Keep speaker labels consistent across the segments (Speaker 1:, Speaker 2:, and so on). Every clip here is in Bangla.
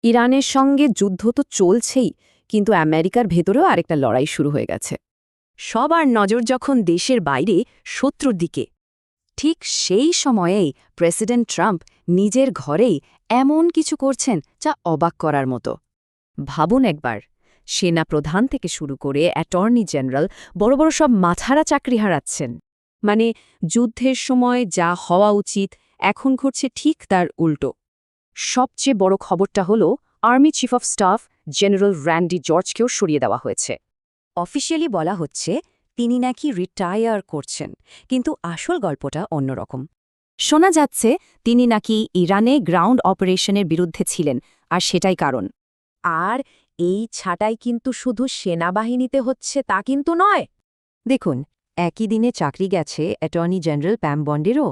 Speaker 1: ইরানের সঙ্গে যুদ্ধ তো চলছেই, কিন্তু আমেরিকার ভেতরেও আরেকটা লড়াই শুরু হয়ে গেছে। সবার নজর যখন দেশের বাইরে শত্রুর দিকে, ঠিক সেই সময়েই প্রেসিডেন্ট ট্রাম্প নিজের ঘরেই এমন কিছু করছেন যা অবাক করার মতো। ভাবুন একবার, সেনা প্রধান থেকে শুরু করে অ্যাটর্নি জেনারেল বড় বড় সব মাথারা চাকরি হারাচ্ছেন। মানে যুদ্ধের সময় যা হওয়া উচিত এখন ঘটছে ঠিক তার উল্টো। সবচেয়ে বড় খবরটা হলো army chief of staff general Randy জর্জকেও সরিয়ে দেওয়া হয়েছে। অফিসিয়ালি বলা হচ্ছে তিনি নাকি রিটায়ার করছেন, কিন্তু আসল গল্পটা অন্যরকম। শোনা যাচ্ছে তিনি নাকি ইরানে গ্রাউন্ড অপারেশনের বিরুদ্ধে ছিলেন, আর সেটাই কারণ। আর এই ছাঁটাই কিন্তু শুধু সেনাবাহিনীতে হচ্ছে তা কিন্তু নয়। দেখুন, একই দিনে চাকরি গেছে অ্যাটর্নি জেনারেল প্যাম বন্ডেরও।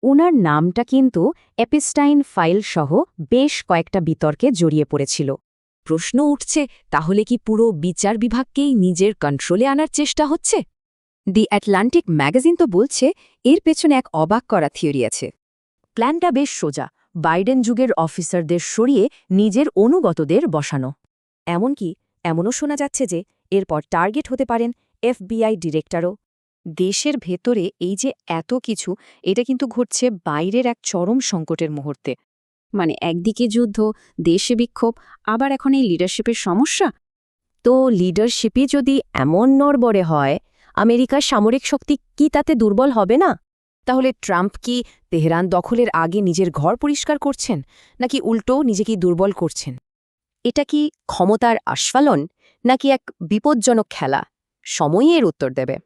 Speaker 1: উনার নামটা কিন্তু এপিস্টাইন ফাইল সহ বেশ কয়েকটা বিতর্কে জড়িয়ে পড়েছিল। প্রশ্ন উঠছে, তাহলে কি পুরো বিচার বিভাগকেই নিজের কন্ট্রোলে আনার চেষ্টা হচ্ছে? দি অ্যাটলান্টিক ম্যাগাজিন তো বলছে এর পেছনে এক অবাক করা থিওরি আছে। প্ল্যানটা বেশ সোজা, বাইডেন যুগের অফিসারদের সরিয়ে নিজের অনুগতদের বসানো। এমনকি এমনও শোনা যাচ্ছে যে এরপর টার্গেট হতে পারেন এফবিআই ডিরেক্টরও। দেশের ভেতরে এই যে এত কিছু, এটা কিন্তু ঘটছে বাইরের এক চরম সংকটের মুহূর্তে। মানে একদিকে যুদ্ধ, দেশে বিক্ষোভ, আবার এখন এই লিডারশিপের সমস্যা। তো লিডারশিপই যদি এমন নড়বড়ে হয়, আমেরিকার সামরিক শক্তি কি তাতে দুর্বল হবে না? তাহলে ট্রাম্প কি তেহরান দখলের আগে নিজের ঘর পরিষ্কার করছেন, নাকি উল্টো নিজেকে দুর্বল করছেন? এটা কি ক্ষমতার আস্ফালন, নাকি এক বিপজ্জনক খেলা? সময়ই এর উত্তর দেবে।